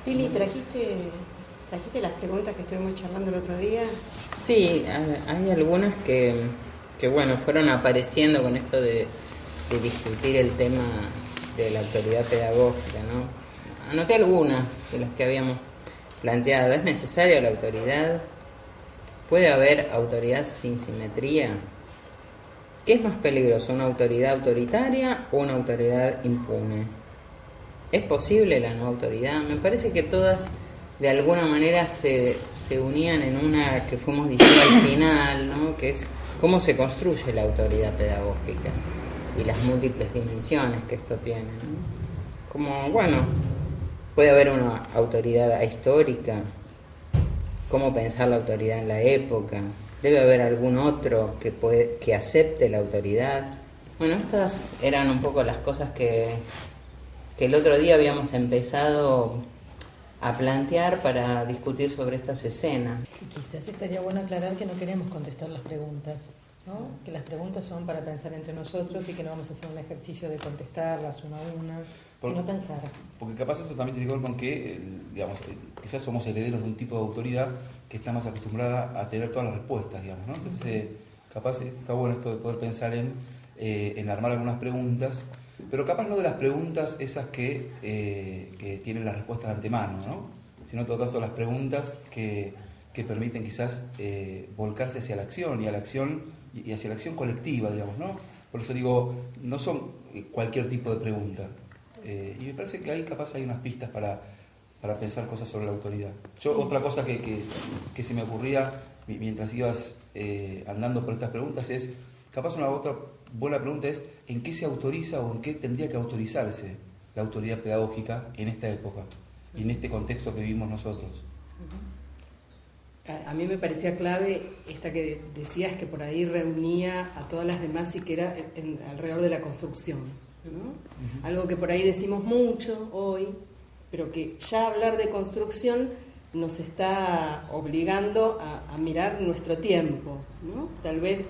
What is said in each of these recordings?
Lili, ¿trajiste las preguntas que estuvimos charlando el otro día? Sí, hay algunas que bueno, fueron apareciendo con esto de discutir el tema de la autoridad pedagógica, ¿no? Anoté algunas de las que habíamos planteado. ¿Es necesaria la autoridad? ¿Puede haber autoridad sin simetría? ¿Qué es más peligroso, una autoridad autoritaria o una autoridad impune? ¿Es posible la no autoridad? Me parece que todas de alguna manera se unían en una que fuimos diciendo al final, ¿no? Que es cómo se construye la autoridad pedagógica y las múltiples dimensiones que esto tiene, ¿no? Como, bueno, puede haber una autoridad ahistórica, cómo pensar la autoridad en la época, debe haber algún otro que acepte la autoridad. Bueno, estas eran un poco las cosas que el otro día habíamos empezado a plantear para discutir sobre estas escenas. Y quizás estaría bueno aclarar que no queremos contestar las preguntas, ¿no? Que las preguntas son para pensar entre nosotros y que no vamos a hacer un ejercicio de contestarlas una a una, sino pensar. Porque capaz eso también tiene que ver con que, digamos, quizás somos herederos de un tipo de autoridad que está más acostumbrada a tener todas las respuestas, digamos, ¿no? Entonces, capaz está bueno esto de poder pensar en armar algunas preguntas, pero capaz no de las preguntas esas que tienen las respuestas de antemano, ¿no? Sino en todo caso las preguntas que permiten quizás volcarse hacia la acción y hacia la acción colectiva, digamos, ¿no? Por eso digo, no son cualquier tipo de pregunta. Y me parece que ahí capaz hay unas pistas para pensar cosas sobre la autoridad. Otra cosa que se me ocurría mientras ibas andando por estas preguntas es, capaz una otra buena pregunta es, ¿en qué se autoriza o en qué tendría que autorizarse la autoridad pedagógica en esta época y en este contexto que vivimos nosotros? A mí me parecía clave esta que decías, que por ahí reunía a todas las demás y que era alrededor de la construcción, ¿no? Algo que por ahí decimos mucho hoy, pero que ya hablar de construcción nos está obligando a mirar nuestro tiempo, ¿no? Tal vez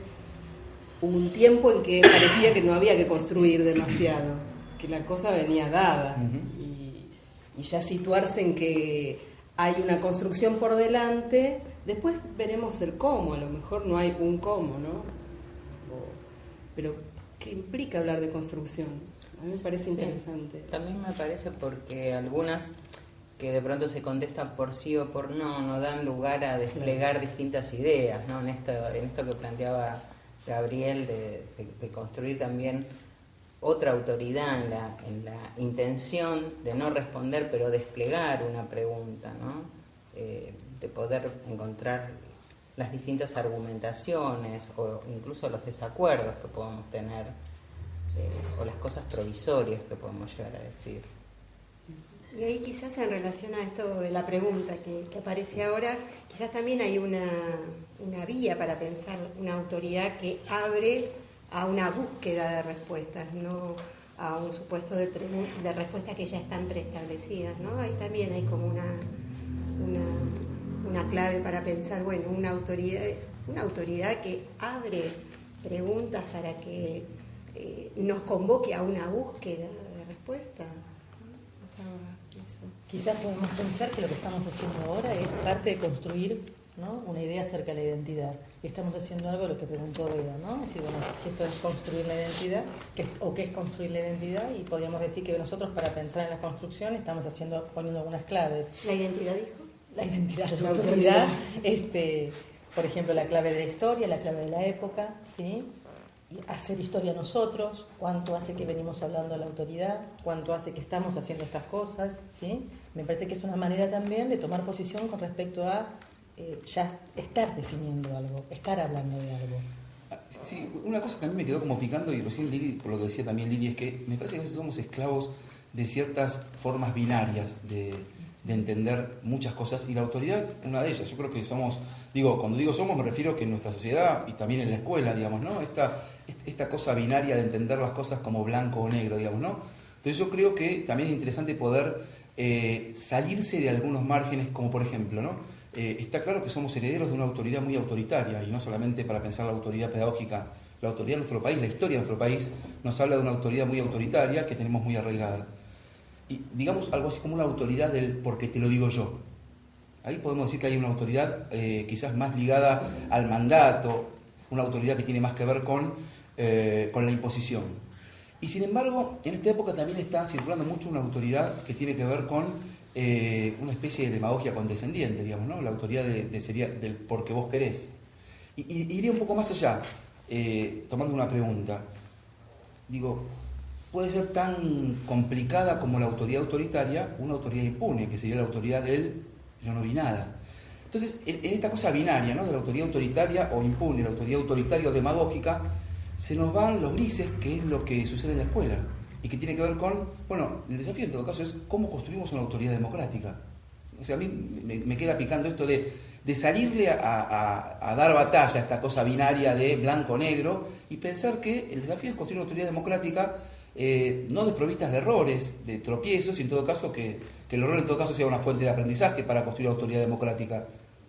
hubo un tiempo en que parecía que no había que construir demasiado, que la cosa venía dada, y ya situarse en que hay una construcción por delante, después veremos el cómo, a lo mejor no hay un cómo, ¿no? Pero ¿qué implica hablar de construcción? A mí me parece interesante. También me parece porque algunas que de pronto se contestan por sí o por no dan lugar a desplegar distintas ideas, ¿no? En esto que planteaba Gabriel de construir también otra autoridad en la intención de no responder, pero desplegar una pregunta, ¿no? De poder encontrar las distintas argumentaciones o incluso los desacuerdos que podemos tener, o las cosas provisorias que podemos llegar a decir. Y ahí quizás en relación a esto de la pregunta que aparece ahora, quizás también hay una vía para pensar una autoridad que abre a una búsqueda de respuestas, no a un supuesto de respuestas que ya están preestablecidas, ¿no? Ahí también hay como una clave para pensar, bueno, una autoridad que abre preguntas para que nos convoque a una búsqueda de respuesta. Quizás podemos pensar que lo que estamos haciendo ahora es parte de construir, ¿no?, una idea acerca de la identidad. Y estamos haciendo algo, lo que preguntó Vega, ¿no? Es decir, bueno, si esto es construir la identidad, ¿o qué es construir la identidad? Y podríamos decir que nosotros, para pensar en la construcción, estamos poniendo algunas claves. ¿La identidad, dijo? La identidad, la autoridad, por ejemplo, la clave de la historia, la clave de la época, ¿sí? Y hacer historia nosotros, cuánto hace que venimos hablando de la autoridad, cuánto hace que estamos haciendo estas cosas, ¿sí? Me parece que es una manera también de tomar posición con respecto a ya estar definiendo algo, estar hablando de algo. Sí, una cosa que a mí me quedó como picando, y recién Lili, por lo que decía también Lili, es que me parece que a veces somos esclavos de ciertas formas binarias de entender muchas cosas, y la autoridad, una de ellas. Yo creo que somos, cuando digo somos, me refiero que en nuestra sociedad y también en la escuela, digamos, ¿no? Esta cosa binaria de entender las cosas como blanco o negro, digamos, ¿no? Entonces yo creo que también es interesante poder salirse de algunos márgenes, como por ejemplo, ¿no? Está claro que somos herederos de una autoridad muy autoritaria, y no solamente para pensar la autoridad pedagógica, la autoridad de nuestro país, la historia de nuestro país nos habla de una autoridad muy autoritaria que tenemos muy arraigada. y digamos algo así como una autoridad del porque te lo digo yo. Ahí podemos decir que hay una autoridad quizás más ligada al mandato, una autoridad que tiene más que ver con la imposición. Y sin embargo, en esta época también está circulando mucho una autoridad que tiene que ver con una especie de demagogia condescendiente, digamos, ¿no? La autoridad sería del porque vos querés. Y iría un poco más allá, tomando una pregunta. Digo, puede ser tan complicada como la autoridad autoritaria, una autoridad impune, que sería la autoridad del yo no vi nada. Entonces, en esta cosa binaria, ¿no? De la autoridad autoritaria o impune, la autoridad autoritaria o demagógica, se nos van los grises, que es lo que sucede en la escuela, y que tiene que ver con, bueno, el desafío en todo caso es cómo construimos una autoridad democrática. O sea, a mí me queda picando esto de salirle a dar batalla a esta cosa binaria de blanco-negro y pensar que el desafío es construir una autoridad democrática no desprovistas de errores, de tropiezos, y en todo caso que el error en todo caso sea una fuente de aprendizaje para construir una autoridad democrática.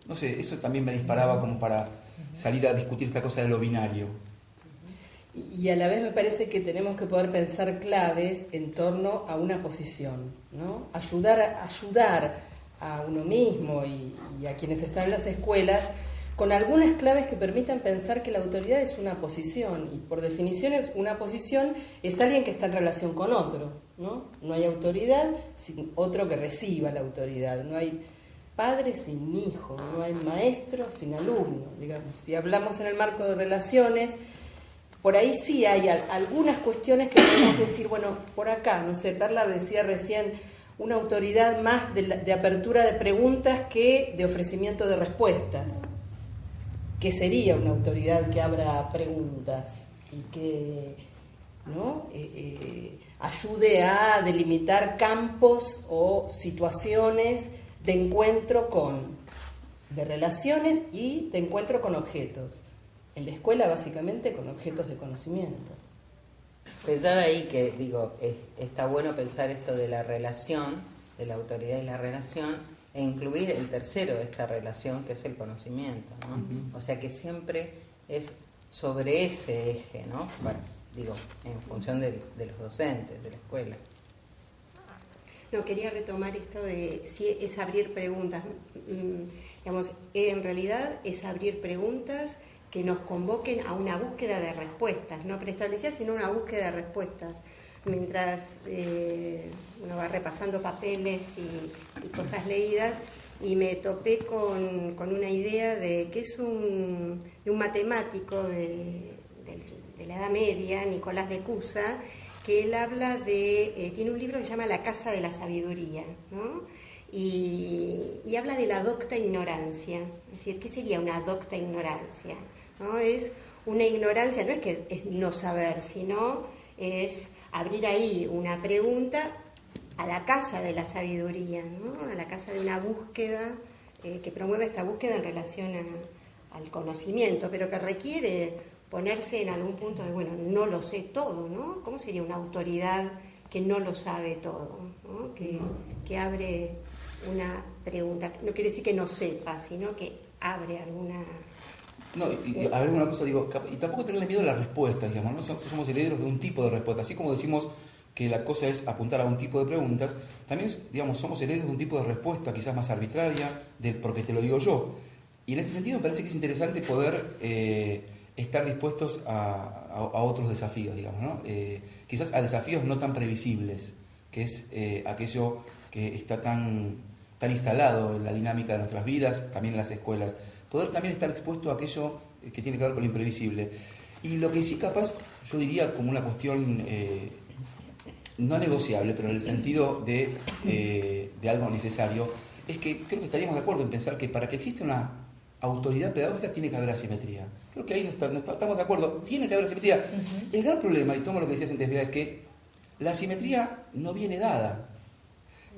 No sé, eso también me disparaba como para salir a discutir esta cosa de lo binario. Y a la vez me parece que tenemos que poder pensar claves en torno a una posición, ¿no? Ayudar a uno mismo y a quienes están en las escuelas con algunas claves que permitan pensar que la autoridad es una posición, y por definición una posición es alguien que está en relación con otro, ¿no? No hay autoridad sin otro que reciba la autoridad, no hay padre sin hijo, no hay maestro sin alumno, digamos. Si hablamos en el marco de relaciones, por ahí sí hay algunas cuestiones que podemos decir, bueno, por acá, no sé, Perla decía recién, una autoridad más de apertura de preguntas que de ofrecimiento de respuestas. ¿Qué sería una autoridad que abra preguntas y que, ¿no? Ayude a delimitar campos o situaciones de encuentro de relaciones y de encuentro con objetos? En la escuela, básicamente, con objetos de conocimiento. Pensaba ahí que, digo, está bueno pensar esto de la relación, de la autoridad y la relación, e incluir el tercero de esta relación, que es el conocimiento, ¿no? Uh-huh. O sea que siempre es sobre ese eje, ¿no? Bueno, digo, en función de los docentes, de la escuela. No, quería retomar esto de si es abrir preguntas. Digamos, en realidad es abrir preguntas que nos convoquen a una búsqueda de respuestas, no preestablecidas, sino una búsqueda de respuestas. Mientras uno va repasando papeles y cosas leídas, y me topé con una idea de que es de un matemático de la Edad Media, Nicolás de Cusa, que él habla tiene un libro que se llama La Casa de la Sabiduría, ¿no? Y habla de la docta ignorancia. Es decir, ¿qué sería una docta ignorancia? ¿No? Es una ignorancia, no es que es no saber, sino es abrir ahí una pregunta a la casa de la sabiduría, ¿no? A la casa de una búsqueda que promueve esta búsqueda en relación al conocimiento, pero que requiere ponerse en algún punto de, bueno, no lo sé todo, ¿no? ¿Cómo sería una autoridad que no lo sabe todo, ¿no? Que abre una pregunta? No quiere decir que no sepa, sino que abre alguna... No, y a ver una cosa, digo, y tampoco tenerle miedo a las respuestas, digamos, ¿no? Somos herederos de un tipo de respuesta, así como decimos que la cosa es apuntar a un tipo de preguntas, también, digamos, somos herederos de un tipo de respuesta, quizás más arbitraria, porque te lo digo yo. Y en este sentido me parece que es interesante poder estar dispuestos a otros desafíos, digamos, ¿no? Quizás a desafíos no tan previsibles, que es aquello que está tan instalado en la dinámica de nuestras vidas, también en las escuelas. Poder también estar expuesto a aquello que tiene que ver con lo imprevisible. Y lo que sí capaz, yo diría como una cuestión no negociable, pero en el sentido de algo necesario, es que creo que estaríamos de acuerdo en pensar que para que exista una autoridad pedagógica tiene que haber asimetría. Creo que ahí no estamos de acuerdo, tiene que haber asimetría. Uh-huh. El gran problema, y tomo lo que decías antes, es que la asimetría no viene dada.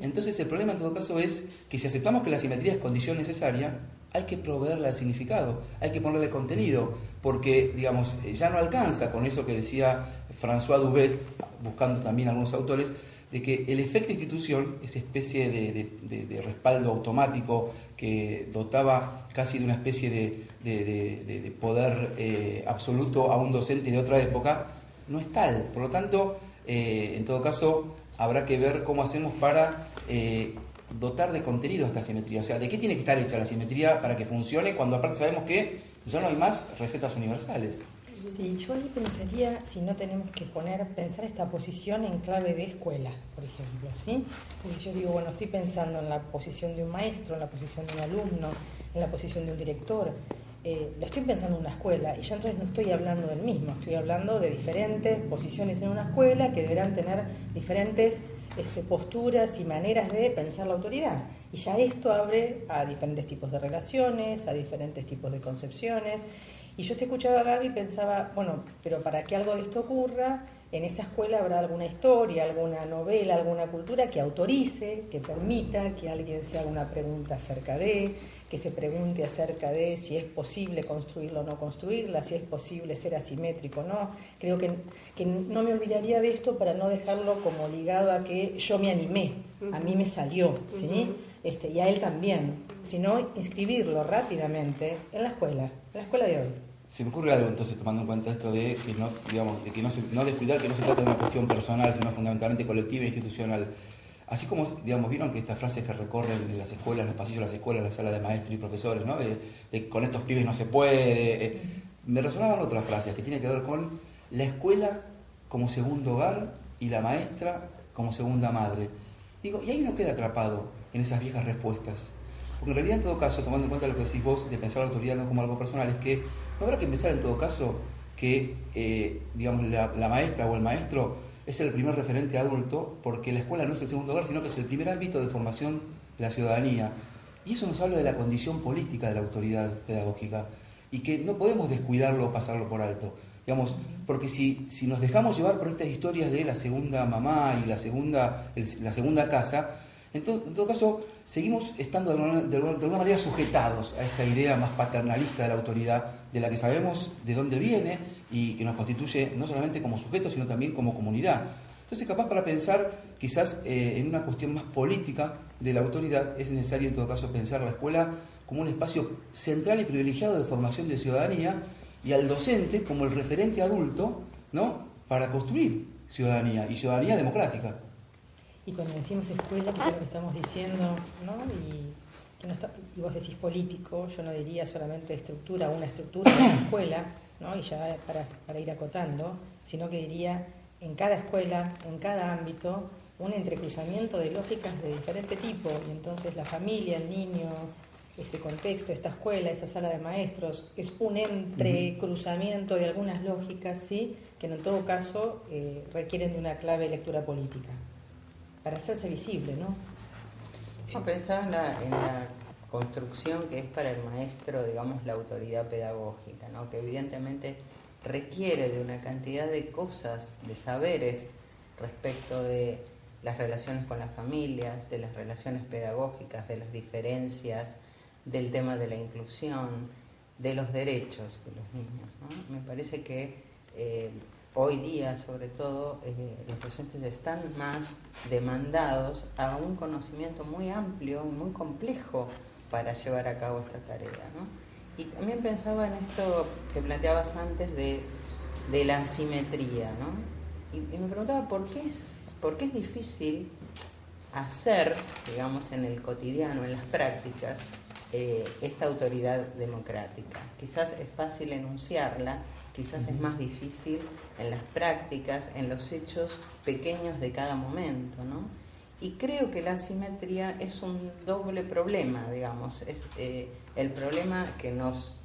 Entonces el problema en todo caso es que si aceptamos que la asimetría es condición necesaria, hay que proveerla de significado, hay que ponerle contenido, porque, digamos, ya no alcanza con eso que decía François Dubet, buscando también algunos autores, de que el efecto institución, esa especie de respaldo automático que dotaba casi de una especie de poder absoluto a un docente de otra época, no es tal. Por lo tanto, en todo caso, habrá que ver cómo hacemos para dotar de contenido a esta asimetría. O sea, ¿de qué tiene que estar hecha la asimetría para que funcione cuando aparte sabemos que ya no hay más recetas universales? Sí, yo ahí pensaría, si no tenemos que pensar esta posición en clave de escuela, por ejemplo, ¿sí? Entonces yo digo, bueno, estoy pensando en la posición de un maestro, en la posición de un alumno, en la posición de un director, lo estoy pensando en una escuela, y ya entonces no estoy hablando del mismo, estoy hablando de diferentes posiciones en una escuela que deberán tener diferentes posturas y maneras de pensar la autoridad. Y ya esto abre a diferentes tipos de relaciones, a diferentes tipos de concepciones. Y yo te escuchaba a Gaby y pensaba, bueno, pero para que algo de esto ocurra, en esa escuela habrá alguna historia, alguna novela, alguna cultura que autorice, que permita que alguien se haga una pregunta acerca de, que se pregunte acerca de si es posible construirla o no construirla, si es posible ser asimétrico o no. Creo que no me olvidaría de esto para no dejarlo como ligado a que yo me animé, a mí me salió, ¿sí? Y a él también, sino inscribirlo rápidamente en la escuela de hoy. Se me ocurre algo entonces, tomando en cuenta esto de que no, digamos, de que no descuidar que no se trata de una cuestión personal, sino fundamentalmente colectiva e institucional. Así como, digamos, vieron que estas frases que recorren en las escuelas, los pasillos de las escuelas, la sala de maestros y profesores, ¿no? De con estos pibes no se puede. Me resonaban otras frases que tienen que ver con la escuela como segundo hogar y la maestra como segunda madre. Digo, y ahí uno queda atrapado en esas viejas respuestas. Porque en realidad, en todo caso, tomando en cuenta lo que decís vos de pensar la autoridad no como algo personal, es que no habrá que pensar en todo caso que, digamos, la maestra o el maestro es el primer referente adulto, porque la escuela no es el segundo hogar, sino que es el primer ámbito de formación de la ciudadanía. Y eso nos habla de la condición política de la autoridad pedagógica, y que no podemos descuidarlo o pasarlo por alto. Digamos, porque si nos dejamos llevar por estas historias de la segunda mamá y la segunda casa, en todo caso, seguimos estando de alguna manera sujetados a esta idea más paternalista de la autoridad, de la que sabemos de dónde viene y que nos constituye no solamente como sujetos, sino también como comunidad. Entonces, capaz para pensar quizás en una cuestión más política de la autoridad, es necesario en todo caso pensar la escuela como un espacio central y privilegiado de formación de ciudadanía y al docente como el referente adulto, ¿no?, para construir ciudadanía y ciudadanía democrática. Y cuando decimos escuela, que es lo que estamos diciendo, ¿no? Y vos decís político, yo no diría solamente estructura, una estructura de una escuela, ¿no? Y ya para ir acotando, sino que diría en cada escuela, en cada ámbito, un entrecruzamiento de lógicas de diferente tipo. Y entonces la familia, el niño, ese contexto, esta escuela, esa sala de maestros, es un entrecruzamiento de algunas lógicas, ¿sí?, que en todo caso requieren de una clave de lectura política, para hacerse visible, ¿no? Pensaba en la construcción que es para el maestro, digamos, la autoridad pedagógica, ¿no?, que evidentemente requiere de una cantidad de cosas, de saberes respecto de las relaciones con las familias, de las relaciones pedagógicas, de las diferencias, del tema de la inclusión, de los derechos de los niños, ¿no? Me parece que hoy día, sobre todo, los docentes están más demandados a un conocimiento muy amplio, muy complejo para llevar a cabo esta tarea, ¿no? Y también pensaba en esto que planteabas antes de la asimetría, ¿no? Y me preguntaba por qué es difícil hacer, digamos, en el cotidiano, en las prácticas, esta autoridad democrática. Quizás es fácil enunciarla, quizás es más difícil en las prácticas, en los hechos pequeños de cada momento, ¿no? Y creo que la asimetría es un doble problema, digamos. Es el problema que nos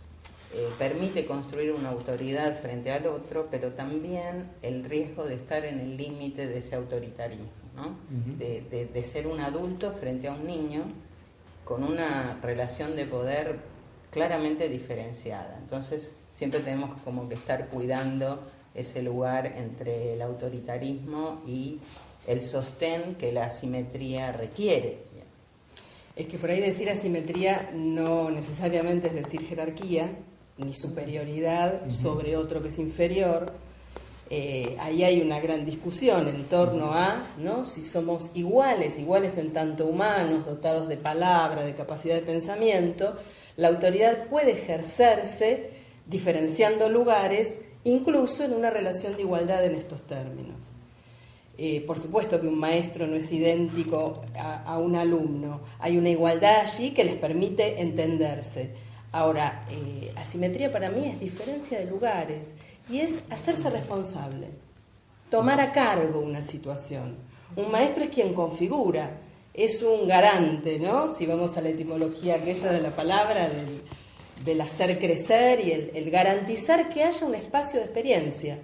permite construir una autoridad frente al otro, pero también el riesgo de estar en el límite de ese autoritarismo, ¿no? De ser un adulto frente a un niño con una relación de poder claramente diferenciada. Entonces, siempre tenemos como que estar cuidando ese lugar entre el autoritarismo y el sostén que la asimetría requiere. Es que por ahí decir asimetría no necesariamente es decir jerarquía, ni superioridad sobre otro que es inferior. Ahí hay una gran discusión en torno a, ¿no?, si somos iguales en tanto humanos, dotados de palabra, de capacidad de pensamiento. La autoridad puede ejercerse diferenciando lugares, incluso en una relación de igualdad en estos términos. Por supuesto que un maestro no es idéntico a un alumno. Hay una igualdad allí que les permite entenderse. Ahora, asimetría para mí es diferencia de lugares y es hacerse responsable, tomar a cargo una situación. Un maestro es quien configura, es un garante, ¿no? Si vamos a la etimología aquella de la palabra, del hacer crecer y el garantizar que haya un espacio de experiencia.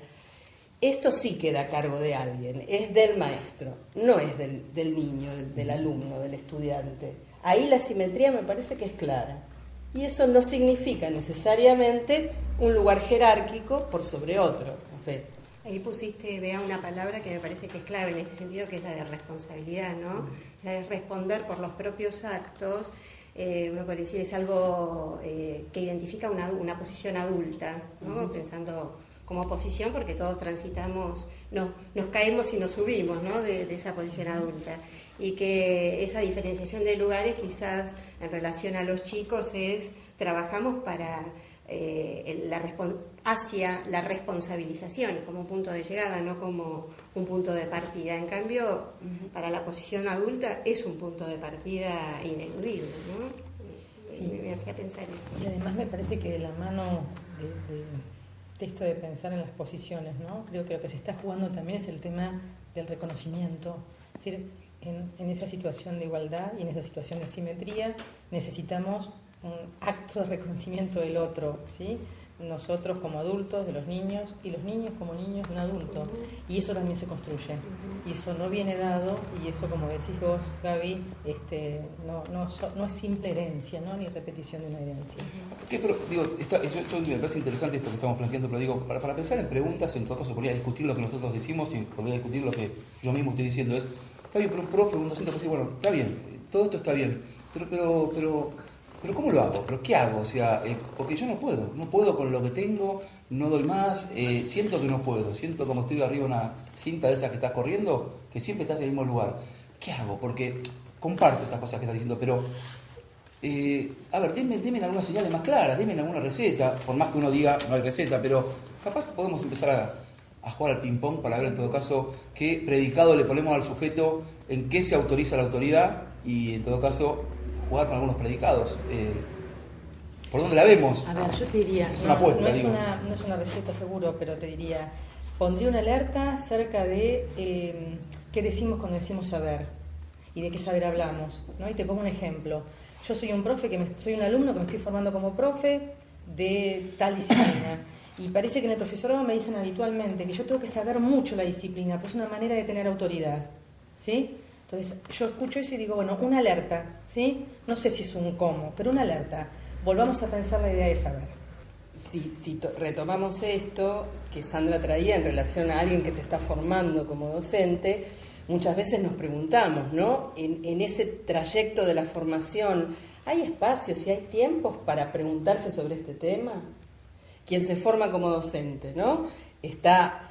Esto sí queda a cargo de alguien, es del maestro, no es del niño, del alumno, del estudiante. Ahí la simetría me parece que es clara. Y eso no significa necesariamente un lugar jerárquico por sobre otro. No sé. Ahí pusiste, Bea, una palabra que me parece que es clave en este sentido, que es la de responsabilidad, ¿no? La de responder por los propios actos. Uno puede decir, es algo que identifica una posición adulta, ¿no? Pensando como posición, porque todos transitamos, nos caemos y nos subimos, ¿no? de esa posición adulta. Y que esa diferenciación de lugares quizás en relación a los chicos es, trabajamos para hacia la responsabilización como un punto de llegada, no como un punto de partida. En cambio, para la posición adulta es un punto de partida ineludible, ¿no? Sí. Me hacía pensar eso. Y además me parece que de la mano de esto de pensar en las posiciones, ¿no? Creo que lo que se está jugando también es el tema del reconocimiento. Es decir, en esa situación de igualdad y en esa situación de asimetría necesitamos un acto de reconocimiento del otro, ¿sí? Nosotros como adultos, de los niños, y los niños como niños, un adulto. Y eso también se construye. Y eso no viene dado, y eso, como decís vos, Gaby, no es simple herencia, ¿no? Ni repetición de una herencia. Pero, digo, yo me parece interesante esto que estamos planteando, pero digo, para pensar en preguntas, en todo caso podría discutir lo que nosotros decimos y podría discutir lo que yo mismo estoy diciendo. Está bien, pero un profe, un docente puede decir, bueno, está bien, todo esto está bien, pero ¿cómo lo hago? ¿Pero qué hago? O sea, porque yo no puedo con lo que tengo, no doy más, siento que no puedo, siento como estoy arriba de una cinta de esas que estás corriendo, que siempre estás en el mismo lugar. ¿Qué hago? Porque comparto estas cosas que estás diciendo, pero, a ver, denme algunas señales más claras, denme alguna receta, por más que uno diga no hay receta, pero capaz podemos empezar a jugar al ping-pong para ver en todo caso qué predicado le ponemos al sujeto, en qué se autoriza la autoridad y en todo caso jugar con algunos predicados. ¿Por dónde la vemos? A ver, yo te diría, es una apuesta, no es una receta seguro, pero te diría, pondría una alerta acerca de qué decimos cuando decimos saber y de qué saber hablamos, ¿no? Y te pongo un ejemplo. Yo soy un profe, soy un alumno que me estoy formando como profe de tal disciplina. Y parece que en el profesorado me dicen habitualmente que yo tengo que saber mucho la disciplina, pues es una manera de tener autoridad, ¿sí? Entonces yo escucho eso y digo, bueno, una alerta, ¿sí? No sé si es un cómo, pero una alerta. Volvamos a pensar la idea de saber. Si retomamos esto que Sandra traía en relación a alguien que se está formando como docente, muchas veces nos preguntamos, ¿no? En ese trayecto de la formación, ¿hay espacios y hay tiempos para preguntarse sobre este tema? Quien se forma como docente, ¿no? Está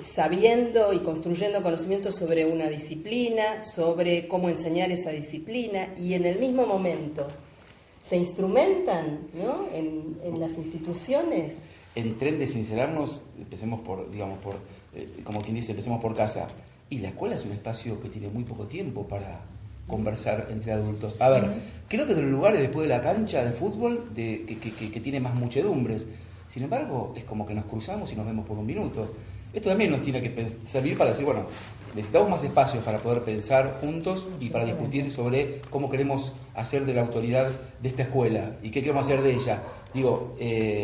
sabiendo y construyendo conocimientos sobre una disciplina, sobre cómo enseñar esa disciplina, y en el mismo momento se instrumentan, ¿no? en las instituciones. En tren de sincerarnos, empecemos como quien dice, empecemos por casa. Y la escuela es un espacio que tiene muy poco tiempo para conversar entre adultos. A ver, creo que de los lugares después de la cancha de fútbol que tiene más muchedumbres. Sin embargo, es como que nos cruzamos y nos vemos por un minuto. Esto también nos tiene que servir para decir, bueno, necesitamos más espacios para poder pensar juntos y para discutir sobre cómo queremos hacer de la autoridad de esta escuela y qué queremos hacer de ella. Digo,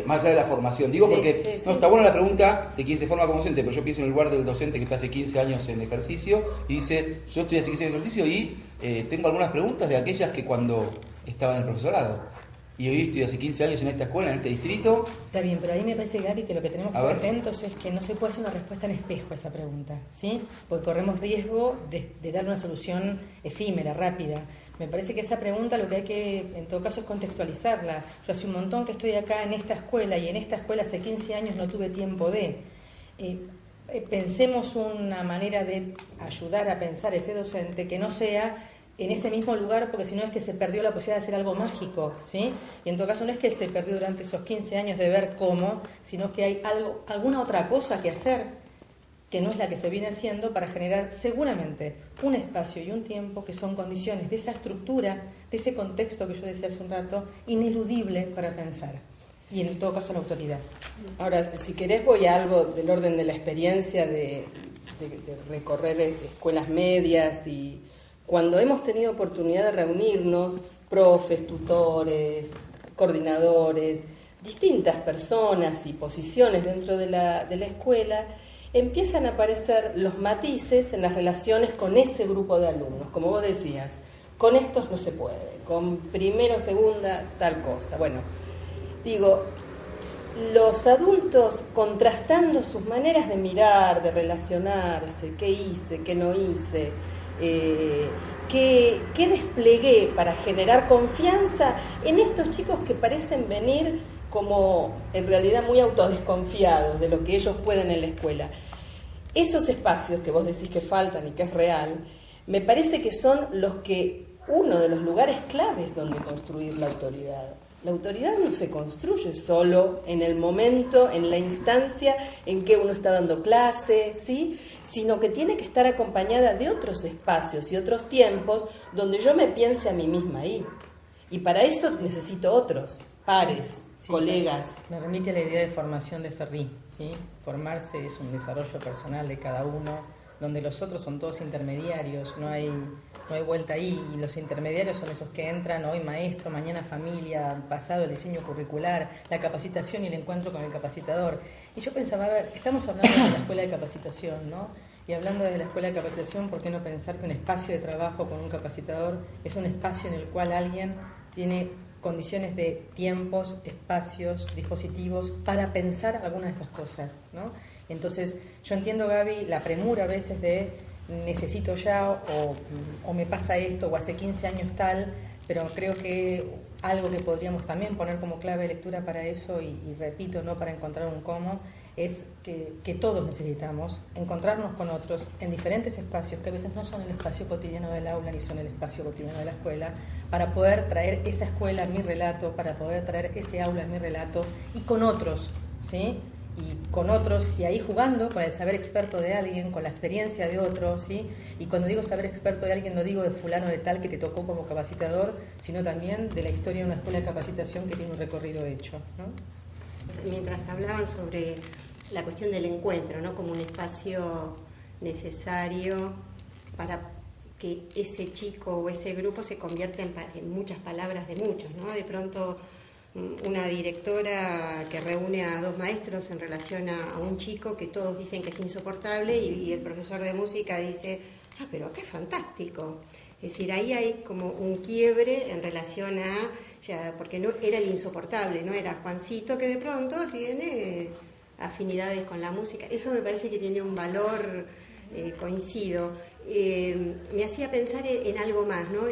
más allá de la formación. Digo porque no está buena la pregunta de quién se forma como docente, pero yo pienso en el lugar del docente que está hace 15 años en ejercicio y dice, yo estoy hace 15 años en ejercicio y tengo algunas preguntas de aquellas que cuando estaba en el profesorado. Y hoy estoy hace 15 años en esta escuela, en este distrito. Está bien, pero ahí me parece, Gaby, que lo que tenemos que estar atentos es que no se puede hacer una respuesta en espejo a esa pregunta, ¿sí? Porque corremos riesgo de dar una solución efímera, rápida. Me parece que esa pregunta lo que hay que, en todo caso, es contextualizarla. Yo hace un montón que estoy acá en esta escuela y en esta escuela hace 15 años no tuve tiempo de... pensemos una manera de ayudar a pensar ese docente que no sea en ese mismo lugar, porque si no es que se perdió la posibilidad de hacer algo mágico, ¿sí? Y en todo caso no es que se perdió durante esos 15 años de ver cómo, sino que hay alguna otra cosa que hacer. que no es la que se viene haciendo, para generar seguramente un espacio y un tiempo que son condiciones de esa estructura, de ese contexto que yo decía hace un rato, ineludible para pensar. Y en todo caso la autoridad. Ahora, si querés, voy a algo del orden de la experiencia de recorrer escuelas medias, y cuando hemos tenido oportunidad de reunirnos, profes, tutores, coordinadores, distintas personas y posiciones dentro de la escuela, empiezan a aparecer los matices en las relaciones con ese grupo de alumnos. Como vos decías, con estos no se puede, con primero, segunda, tal cosa. Bueno, digo, los adultos contrastando sus maneras de mirar, de relacionarse, qué hice, qué no hice, qué desplegué para generar confianza en estos chicos que parecen venir como en realidad muy autodesconfiados de lo que ellos pueden en la escuela. Esos espacios que vos decís que faltan y que es real, me parece que son uno de los lugares claves donde construir la autoridad. La autoridad no se construye solo en el momento, en la instancia en que uno está dando clase, ¿sí? Sino que tiene que estar acompañada de otros espacios y otros tiempos donde yo me piense a mí misma ahí. Y para eso necesito otros, pares, colegas. Me remite a la idea de formación de Ferri, ¿sí? Formarse es un desarrollo personal de cada uno, donde los otros son todos intermediarios, no hay vuelta ahí, y los intermediarios son esos que entran hoy maestro, mañana familia, pasado el diseño curricular, la capacitación y el encuentro con el capacitador. Y yo pensaba, a ver, estamos hablando de la escuela de capacitación, ¿no? Y hablando de la escuela de capacitación, ¿por qué no pensar que un espacio de trabajo con un capacitador es un espacio en el cual alguien tiene condiciones de tiempos, espacios, dispositivos para pensar algunas de estas cosas, ¿no? Entonces, yo entiendo, Gaby, la premura a veces de necesito ya, o me pasa esto, o hace 15 años tal, pero creo que algo que podríamos también poner como clave de lectura para eso, y repito, no para encontrar un cómo, es que todos necesitamos encontrarnos con otros en diferentes espacios, que a veces no son el espacio cotidiano del aula, ni son el espacio cotidiano de la escuela, para poder traer esa escuela a mi relato, para poder traer ese aula a mi relato, y con otros, ¿sí? Y con otros, y ahí jugando con el saber experto de alguien, con la experiencia de otros, ¿sí? Y cuando digo saber experto de alguien, no digo de fulano de tal que te tocó como capacitador, sino también de la historia de una escuela de capacitación que tiene un recorrido hecho, ¿no? Mientras hablaban sobre la cuestión del encuentro, ¿no? Como un espacio necesario para que ese chico o ese grupo se convierta en muchas palabras de muchos, ¿no? De pronto una directora que reúne a 2 maestros en relación a un chico que todos dicen que es insoportable, y el profesor de música dice, pero acá es fantástico. Es decir, ahí hay como un quiebre en relación porque no era el insoportable, no era Juancito, que de pronto tiene afinidades con la música. Eso me parece que tiene un valor, coincido. Me hacía pensar en algo más, ¿no?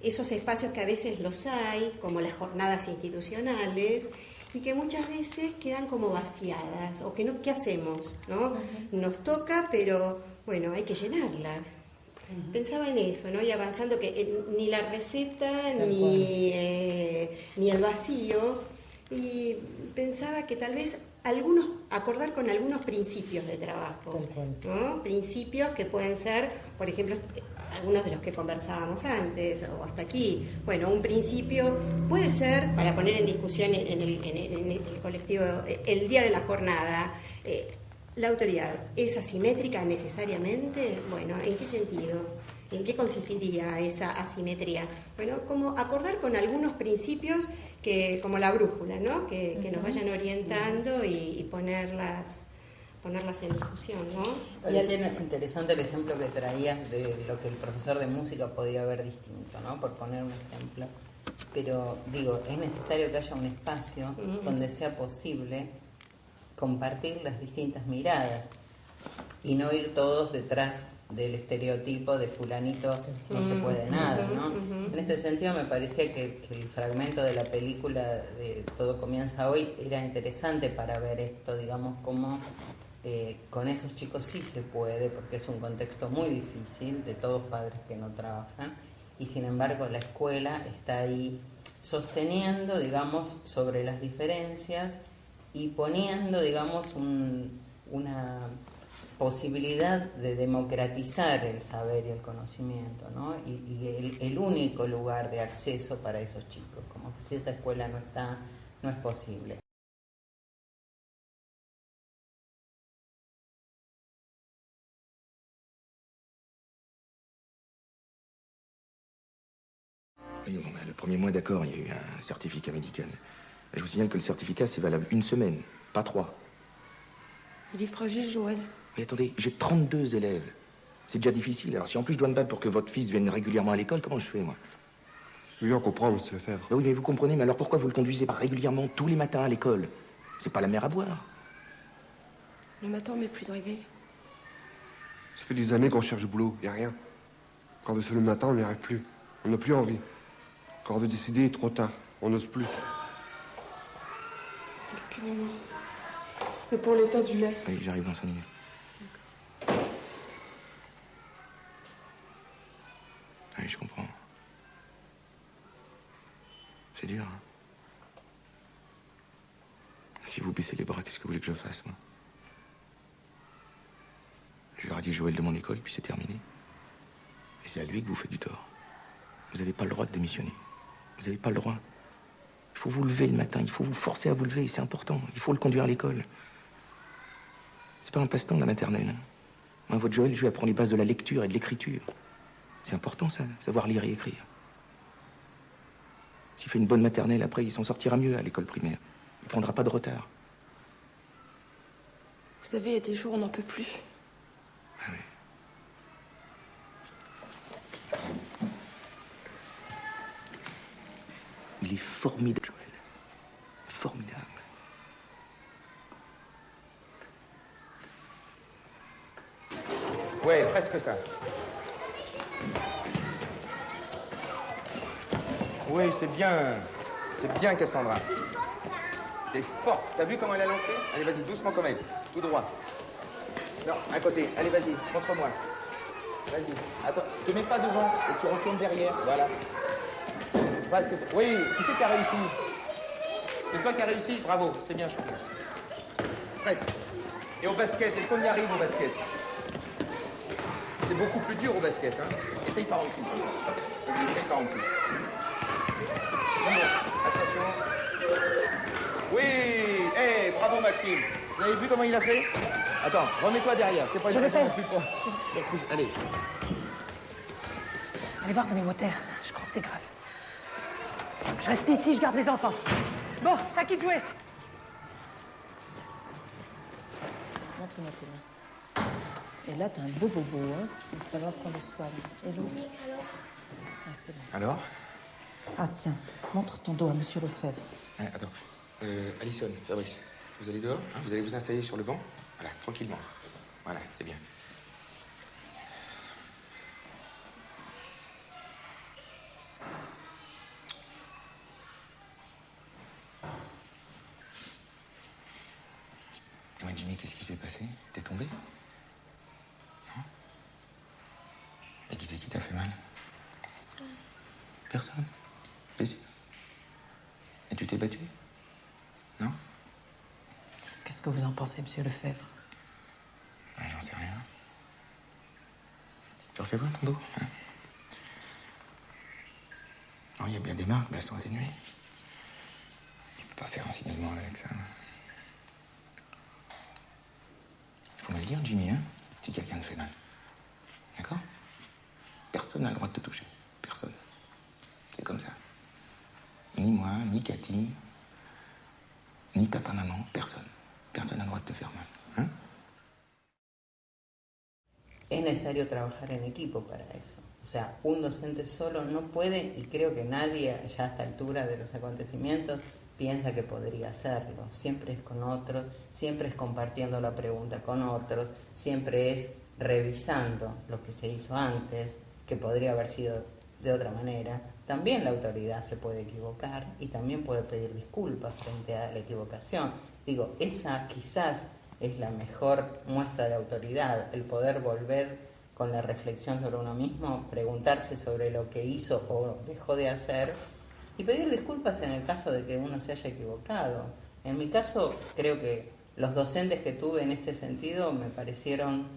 Esos espacios que a veces los hay, como las jornadas institucionales, y que muchas veces quedan como vaciadas, o que no, ¿qué hacemos? ¿No? Nos toca, pero bueno, hay que llenarlas. Pensaba en eso, ¿no? Y avanzando, que ni la receta, ni el vacío, y pensaba que tal vez acordar con algunos principios de trabajo, ¿no? Principios que pueden ser, por ejemplo, algunos de los que conversábamos antes, o hasta aquí. Bueno, un principio puede ser, para poner en discusión en el colectivo, el día de la jornada, ¿la autoridad es asimétrica necesariamente? Bueno, ¿en qué sentido? ¿En qué consistiría esa asimetría? Bueno, como acordar con algunos principios como la brújula, ¿no? Que nos vayan orientando y ponerlas en discusión, ¿no? Parecía interesante el ejemplo que traías de lo que el profesor de música podía ver distinto, ¿no? Por poner un ejemplo. Pero digo, es necesario que haya un espacio donde sea posible compartir las distintas miradas y no ir todos detrás del estereotipo de fulanito no se puede nada, ¿no? En este sentido me parecía que el fragmento de la película de Todo comienza hoy era interesante para ver esto, digamos, cómo con esos chicos sí se puede, porque es un contexto muy difícil de todos padres que no trabajan, y sin embargo la escuela está ahí sosteniendo, digamos, sobre las diferencias y poniendo, digamos, una posibilidad de democratizar el saber y el conocimiento, ¿no? Y el único lugar de acceso para esos chicos, como que si esa escuela no está, no es posible. Oui, bon, le premier mois, d'accord, il y a eu un certificat médical. Je vous signale que le certificat, c'est valable 1 semaine, pas 3. Il est fragile, Joël. Mais attendez, j'ai 32 élèves. C'est déjà difficile. Alors si en plus je dois me battre pour que votre fils vienne régulièrement à l'école, comment je fais, moi? Oui, on comprend, monsieur Lefebvre. Ben oui, mais vous comprenez, mais alors pourquoi vous le conduisez pas régulièrement tous les matins à l'école? C'est pas la mer à boire. Le matin, on met plus de réveil. Ça fait des années qu'on cherche du boulot, y a rien. Quand on veut se lever le matin, on n'y arrive plus. On n'a plus envie. Quand on veut décider, trop tard. On n'ose plus. Excusez-moi. C'est pour l'état du lait. Oui, j'arrive dans 5 minutes. Oui, je comprends. C'est dur, hein. Si vous baissez les bras, qu'est-ce que vous voulez que je fasse, moi? Je leur ai dit Joël de mon école, puis c'est terminé. Et c'est à lui que vous faites du tort. Vous n'avez pas le droit de démissionner. Vous n'avez pas le droit. Il faut vous lever le matin, il faut vous forcer à vous lever, c'est important. Il faut le conduire à l'école. C'est pas un passe-temps, la maternelle. Moi, votre Joël, je lui apprends les bases de la lecture et de l'écriture. C'est important, ça, savoir lire et écrire. S'il fait une bonne maternelle, après, il s'en sortira mieux à l'école primaire. Il ne prendra pas de retard. Vous savez, il y a des jours où on n'en peut plus. Ah oui. Il est formidable, Joël. Formidable. Ouais, presque ça. Oui, c'est bien. C'est bien, Cassandra. T'es forte. T'as vu comment elle a lancé? Allez, vas-y, doucement comme elle. Tout droit. Non, à côté. Allez, vas-y, contre-moi. Vas-y. Attends, te mets pas devant et tu retournes derrière. Voilà. Oui, qui c'est qui a réussi? C'est toi qui as réussi? Bravo, c'est bien, champion. Presque. Et au basket, est-ce qu'on y arrive au basket? C'est beaucoup plus dur au basket, hein? Essaye par en dessous. Vas-y, essaye par en dessous. Bon, attention. Oui! Hey, bravo Maxime. Vous avez vu comment il a fait? Attends, remets-toi derrière. C'est pas une raison non plus pour... Allez. Allez voir dans les moteurs. Je crois que c'est grave. Je reste ici, je garde les enfants. Bon, ça qui jouer. Montre-moi tes mains. Et là, t'as un beau bobo, hein. Il va falloir qu'on le soigne. Et l'autre? Ah, c'est bon. Alors? Ah, tiens, montre ton dos à Monsieur Lefebvre. Attends. Alison, Fabrice, vous allez dehors, hein? Vous allez vous installer sur le banc? Voilà, tranquillement. Voilà, c'est bien. Ouais, Jimmy, qu'est-ce qui s'est passé? T'es tombé? Non? Et qui c'est qui t'a fait mal? Personne. T'es sûr? Et tu t'es battu? Non? Qu'est-ce que vous en pensez, Monsieur Lefebvre? Ouais, j'en sais rien. Tu refais voir ton dos, hein? Non, il y a bien des marques, mais elles sont atténuées. Tu peux pas faire un signalement avec ça. Il faut me le dire, Jimmy, hein, si quelqu'un te fait mal. D'accord? Personne n'a le droit de te toucher. Personne. C'est comme ça. Ni moi, ni Cathy, ni papa, maman, personne. Personne n'a le droit de te faire mal. Hein? Es necesario trabajar en equipo para eso. O sea, un docente solo no puede, y creo que nadie ya a esta altura de los acontecimientos piensa que podría hacerlo. Siempre es con otros, siempre es compartiendo la pregunta con otros, siempre es revisando lo que se hizo antes, que podría haber sido de otra manera. También la autoridad se puede equivocar y también puede pedir disculpas frente a la equivocación. Digo, esa quizás es la mejor muestra de autoridad, el poder volver con la reflexión sobre uno mismo, preguntarse sobre lo que hizo o dejó de hacer y pedir disculpas en el caso de que uno se haya equivocado. En mi caso, creo que los docentes que tuve en este sentido me parecieron,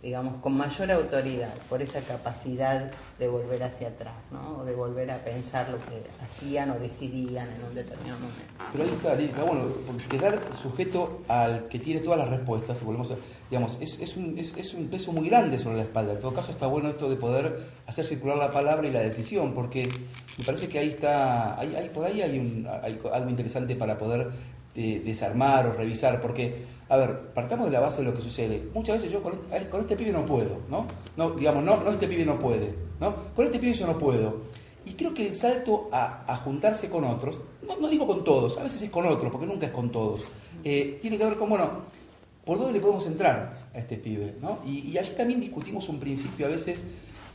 digamos, con mayor autoridad, por esa capacidad de volver hacia atrás, ¿no? O de volver a pensar lo que hacían o decidían en un determinado momento. Pero ahí está, Lírica, bueno, quedar sujeto al que tiene todas las respuestas, volvemos a, digamos, es un peso muy grande sobre la espalda. En todo caso está bueno esto de poder hacer circular la palabra y la decisión, porque me parece que ahí está, por ahí hay algo interesante para poder desarmar o revisar, porque, a ver, partamos de la base de lo que sucede. Muchas veces yo con este pibe no puedo, ¿no? No, digamos, no este pibe no puede, ¿no? Con este pibe yo no puedo. Y creo que el salto a juntarse con otros, no digo con todos, a veces es con otros, porque nunca es con todos, tiene que ver con, bueno, ¿por dónde le podemos entrar a este pibe, ¿no? Y allí también discutimos un principio a veces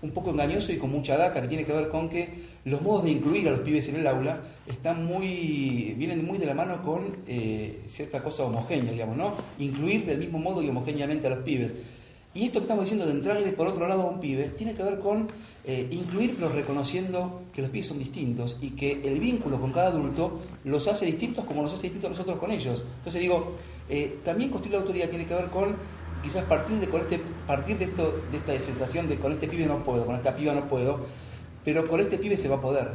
un poco engañoso y con mucha data, que tiene que ver con que los modos de incluir a los pibes en el aula vienen muy de la mano con cierta cosa homogénea, digamos, ¿no? Incluir del mismo modo y homogéneamente a los pibes. Y esto que estamos diciendo de entrarle por otro lado a un pibe, tiene que ver con incluir, pero reconociendo que los pibes son distintos y que el vínculo con cada adulto los hace distintos como nos hace distintos a nosotros con ellos. Entonces digo, también construir la autoridad tiene que ver con quizás partir de esta sensación de con este pibe no puedo, con esta piba no puedo, pero con este pibe se va a poder.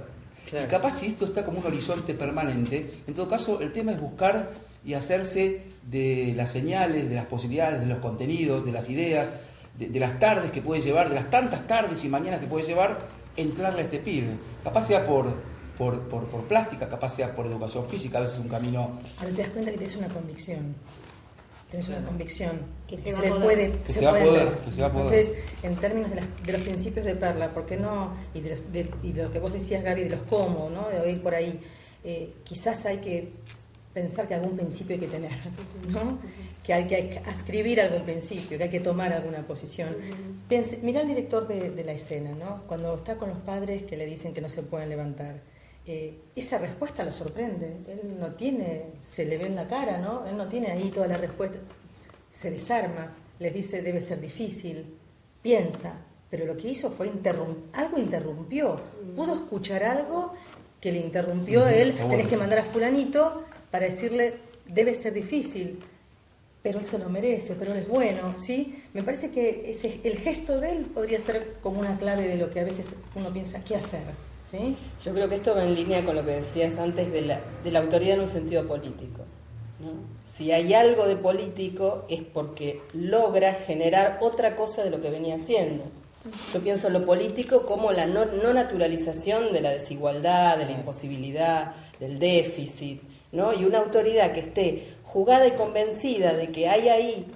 Claro. Y capaz si esto está como un horizonte permanente, en todo caso el tema es buscar y hacerse de las señales, de las posibilidades, de los contenidos, de las ideas, de las tardes que puede llevar, de las tantas tardes y mañanas que puede llevar, entrarle a este pibe. Capaz sea por plástica, capaz sea por educación física, a veces un camino... Ahora te das cuenta que tienes una convicción. Tienes una convicción que se va a poder. Que se va a poder. Entonces, en términos de los principios de Perla, ¿por qué no? Y de lo que vos decías, Gaby, de los cómo, ¿no? De oír por ahí. Quizás hay que pensar que algún principio hay que tener, ¿no? Que hay que adscribir algún principio, que hay que tomar alguna posición. Mirá al director de la escena, ¿no? Cuando está con los padres que le dicen que no se pueden levantar. Esa respuesta lo sorprende. Él no tiene, se le ve en la cara, ¿no? Él no tiene ahí toda la respuesta. Se desarma, les dice debe ser difícil, piensa, pero lo que hizo fue algo interrumpió. Pudo escuchar algo que le interrumpió a él. Tenés que mandar a fulanito para decirle debe ser difícil, pero él se lo merece, pero él es bueno, ¿sí? Me parece que el gesto de él podría ser como una clave de lo que a veces uno piensa qué hacer. ¿Sí? Yo creo que esto va en línea con lo que decías antes de la autoridad en un sentido político, ¿no? Si hay algo de político es porque logra generar otra cosa de lo que venía haciendo. Yo pienso en lo político como la no naturalización de la desigualdad, de la imposibilidad, del déficit, ¿no? Y una autoridad que esté jugada y convencida de que hay ahí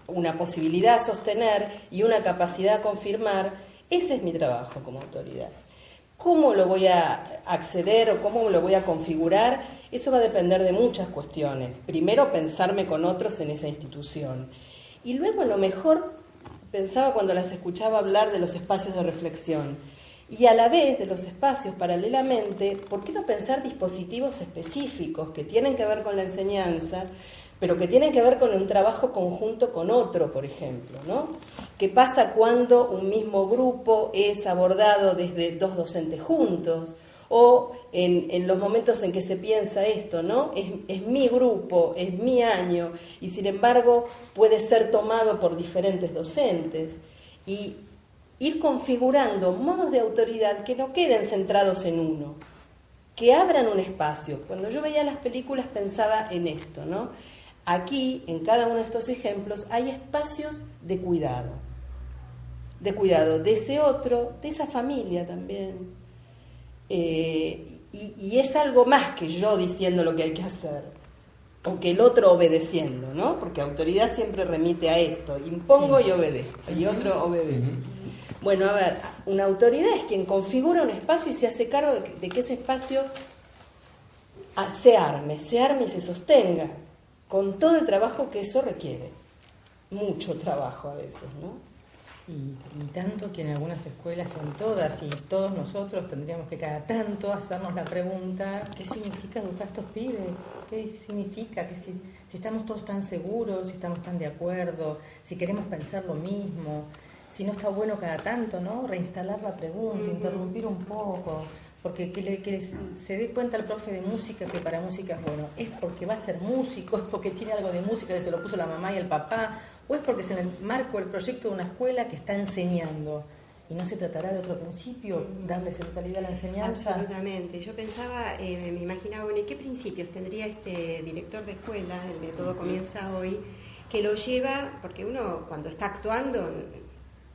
una posibilidad a sostener y una capacidad a confirmar, ese es mi trabajo como autoridad. ¿Cómo lo voy a acceder o cómo lo voy a configurar? Eso va a depender de muchas cuestiones. Primero, pensarme con otros en esa institución. Y luego, a lo mejor, pensaba cuando las escuchaba hablar de los espacios de reflexión. Y a la vez de los espacios, paralelamente, ¿por qué no pensar dispositivos específicos que tienen que ver con la enseñanza, pero que tienen que ver con un trabajo conjunto con otro, por ejemplo, ¿no? ¿Qué pasa cuando un mismo grupo es abordado desde dos docentes juntos? O en los momentos en que se piensa esto, ¿no? Es mi grupo, es mi año, y sin embargo puede ser tomado por diferentes docentes. Y ir configurando modos de autoridad que no queden centrados en uno, que abran un espacio. Cuando yo veía las películas pensaba en esto, ¿no? Aquí, en cada uno de estos ejemplos, hay espacios de cuidado de ese otro, de esa familia también. Y es algo más que yo diciendo lo que hay que hacer, o que el otro obedeciendo, ¿no? Porque autoridad siempre remite a esto, impongo y obedezco, y otro obedece. Bueno, a ver, una autoridad es quien configura un espacio y se hace cargo de que ese espacio se arme y se sostenga, con todo el trabajo que eso requiere. Mucho trabajo a veces, ¿no? Y tanto que en algunas escuelas, o en todas, y todos nosotros tendríamos que cada tanto hacernos la pregunta, ¿qué significa educar a estos pibes? ¿Qué significa? Que si estamos todos tan seguros, si estamos tan de acuerdo, si queremos pensar lo mismo, si no está bueno cada tanto, ¿no? Reinstalar la pregunta, interrumpir un poco, Porque que se dé cuenta el profe de música que para música es bueno, ¿es porque va a ser músico? ¿Es porque tiene algo de música que se lo puso la mamá y el papá? ¿O es porque es en el marco del proyecto de una escuela que está enseñando? ¿Y no se tratará de otro principio, darle centralidad a la enseñanza? Absolutamente. Yo pensaba, me imaginaba, bueno, ¿y qué principios tendría este director de escuela, el de Todo Comienza Hoy, que lo lleva, porque uno cuando está actuando,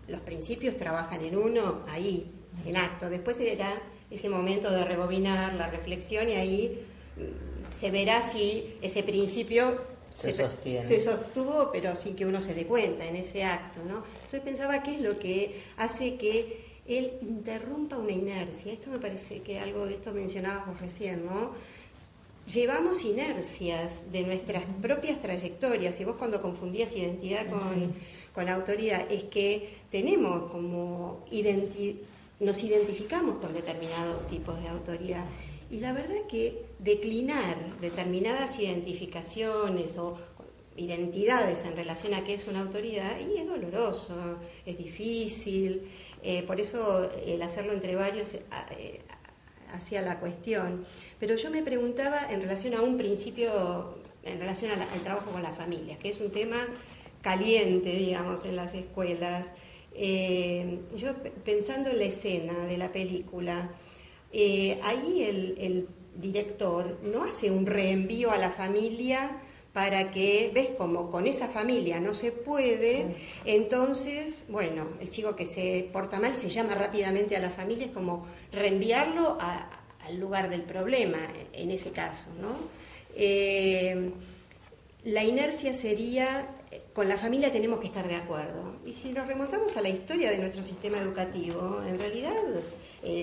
los principios trabajan en uno, ahí, en acto. Después será ese momento de rebobinar la reflexión y ahí se verá si ese principio se sostuvo, pero sin que uno se dé cuenta en ese acto, ¿no? Entonces pensaba qué es lo que hace que él interrumpa una inercia. Esto me parece que algo de esto mencionabas vos recién, ¿no? Llevamos inercias de nuestras propias trayectorias, y vos cuando confundías identidad con autoridad, es que tenemos como nos identificamos con determinados tipos de autoridad. Y la verdad que declinar determinadas identificaciones o identidades en relación a qué es una autoridad, y es doloroso, es difícil, por eso el hacerlo entre varios hacía la cuestión. Pero yo me preguntaba en relación a un principio, en relación al trabajo con las familias, que es un tema caliente, digamos, en las escuelas. Yo pensando en la escena de la película, ahí el director no hace un reenvío a la familia para que, ves como con esa familia no se puede, entonces, bueno, el chico que se porta mal se llama rápidamente a la familia, es como reenviarlo al lugar del problema, en ese caso, ¿no? La inercia sería, con la familia tenemos que estar de acuerdo. Y si nos remontamos a la historia de nuestro sistema educativo, en realidad,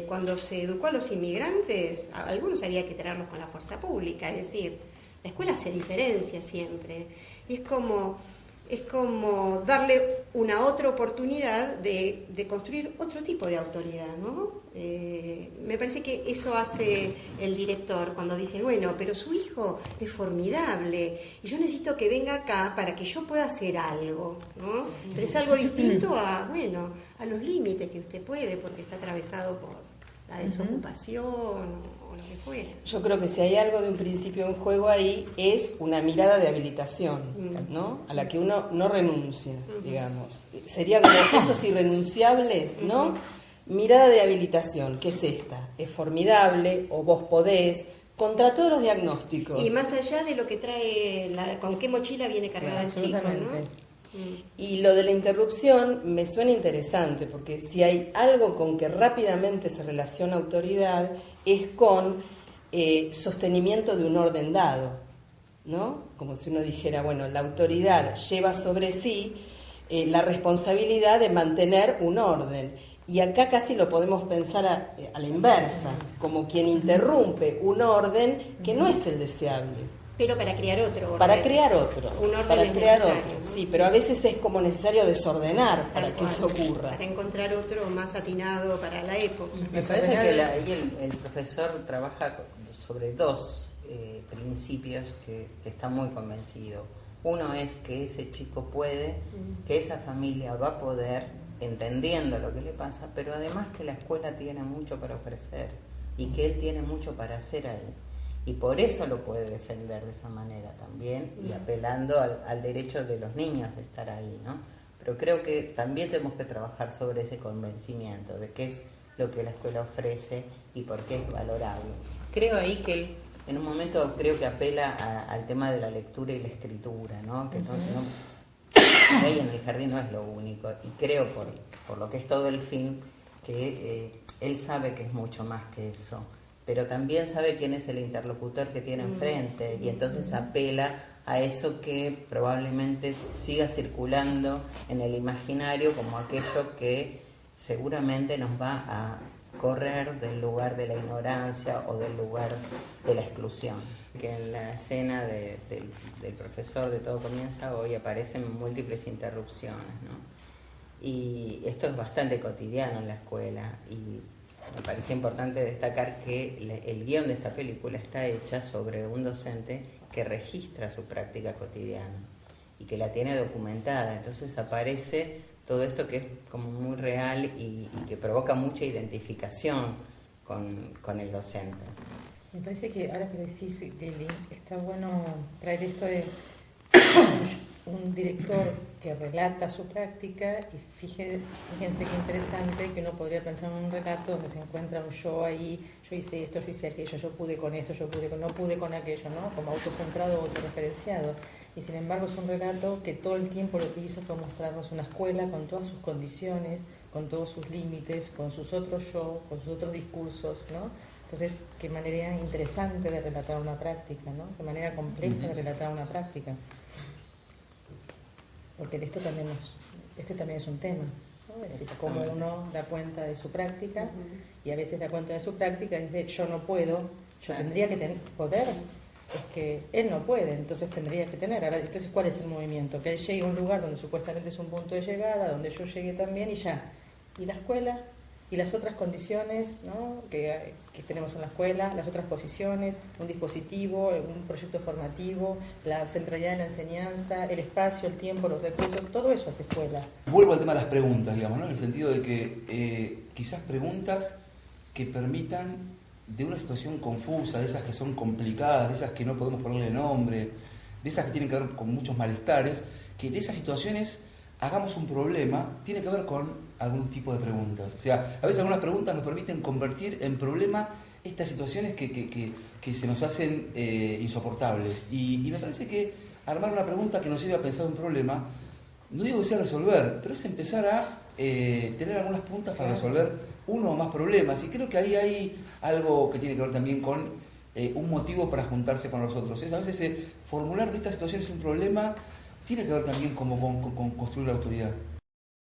cuando se educó a los inmigrantes, a algunos había que traerlos con la fuerza pública, es decir, la escuela se diferencia siempre. Y es como darle una otra oportunidad de construir otro tipo de autoridad, ¿no? Me parece que eso hace el director cuando dice, bueno, pero su hijo es formidable y yo necesito que venga acá para que yo pueda hacer algo, ¿no? Pero es algo distinto a los límites que usted puede, porque está atravesado por la desocupación o lo que fuera. Yo creo que si hay algo de un principio en juego ahí, es una mirada de habilitación, ¿no? A la que uno no renuncia, digamos. Sería como esos irrenunciables, ¿no? Mirada de habilitación, ¿qué es esta? Es formidable, o vos podés, contra todos los diagnósticos. Y más allá de lo que trae, con qué mochila viene cargada el chico, ¿no? Y lo de la interrupción me suena interesante, porque si hay algo con que rápidamente se relaciona autoridad, es con sostenimiento de un orden dado, ¿no? Como si uno dijera, bueno, la autoridad lleva sobre sí la responsabilidad de mantener un orden. Y acá casi lo podemos pensar a la inversa, como quien interrumpe un orden que no es el deseable. Pero para crear otro orden. Para crear otro. Un orden para crear otro, ¿no? Sí, pero a veces es como necesario desordenar para que eso ocurra. Para encontrar otro más atinado para la época. Me parece que ahí el profesor trabaja sobre dos principios que está muy convencido. Uno es que ese chico puede, que esa familia va a poder, entendiendo lo que le pasa, pero además que la escuela tiene mucho para ofrecer y que él tiene mucho para hacer ahí. Y por eso lo puede defender de esa manera también, y apelando al derecho de los niños de estar ahí, ¿no? Pero creo que también tenemos que trabajar sobre ese convencimiento de qué es lo que la escuela ofrece y por qué es valorable. Creo ahí que él, en un momento, creo que apela al tema de la lectura y la escritura, ¿no? Que ahí en el jardín no es lo único, y creo por lo que es todo el film, que él sabe que es mucho más que eso, pero también sabe quién es el interlocutor que tiene enfrente, y entonces apela a eso que probablemente siga circulando en el imaginario como aquello que seguramente nos va a correr del lugar de la ignorancia o del lugar de la exclusión. Que en la escena del profesor de Todo Comienza Hoy aparecen múltiples interrupciones, ¿no? Y esto es bastante cotidiano en la escuela, y me parece importante destacar que el guión de esta película está hecha sobre un docente que registra su práctica cotidiana y que la tiene documentada. Entonces aparece todo esto que es como muy real y que provoca mucha identificación con el docente. Me parece que ahora que decís, Lili, está bueno traer esto de un director que relata su práctica y fíjense qué interesante que uno podría pensar en un relato donde se encuentra un yo ahí, yo hice esto, yo hice aquello, yo pude con esto, no pude con aquello, ¿no? Como autocentrado o autorreferenciado. Y sin embargo es un relato que todo el tiempo lo que hizo fue mostrarnos una escuela con todas sus condiciones, con todos sus límites, con sus otros yo, con sus otros discursos, ¿no? Entonces, qué manera interesante de relatar una práctica, ¿no? Qué manera compleja de relatar una práctica. Porque esto también es un tema, ¿no? Es decir, cómo uno da cuenta de su práctica y a veces da cuenta de su práctica y dice, yo no puedo, yo tendría que poder, es que él no puede, entonces tendría que tener. A ver, entonces, ¿cuál es el movimiento? Que él llegue a un lugar donde supuestamente es un punto de llegada, donde yo llegue también y ya. Y la escuela y las otras condiciones, ¿no? que tenemos en la escuela, las otras posiciones, un dispositivo, un proyecto formativo, la centralidad de la enseñanza, el espacio, el tiempo, los recursos, todo eso hace escuela. Vuelvo al tema de las preguntas, digamos, ¿no? En el sentido de que quizás preguntas que permitan, de una situación confusa, de esas que son complicadas, de esas que no podemos ponerle nombre, de esas que tienen que ver con muchos malestares, que de esas situaciones hagamos un problema, tiene que ver con algún tipo de preguntas. O sea, a veces algunas preguntas nos permiten convertir en problema estas situaciones que se nos hacen insoportables. Y me parece que armar una pregunta que nos lleve a pensar un problema, no digo que sea resolver, pero es empezar a tener algunas puntas para resolver uno o más problemas. Y creo que ahí hay algo que tiene que ver también con un motivo para juntarse con los otros. A veces formular de estas situaciones un problema tiene que ver también con construir la autoridad.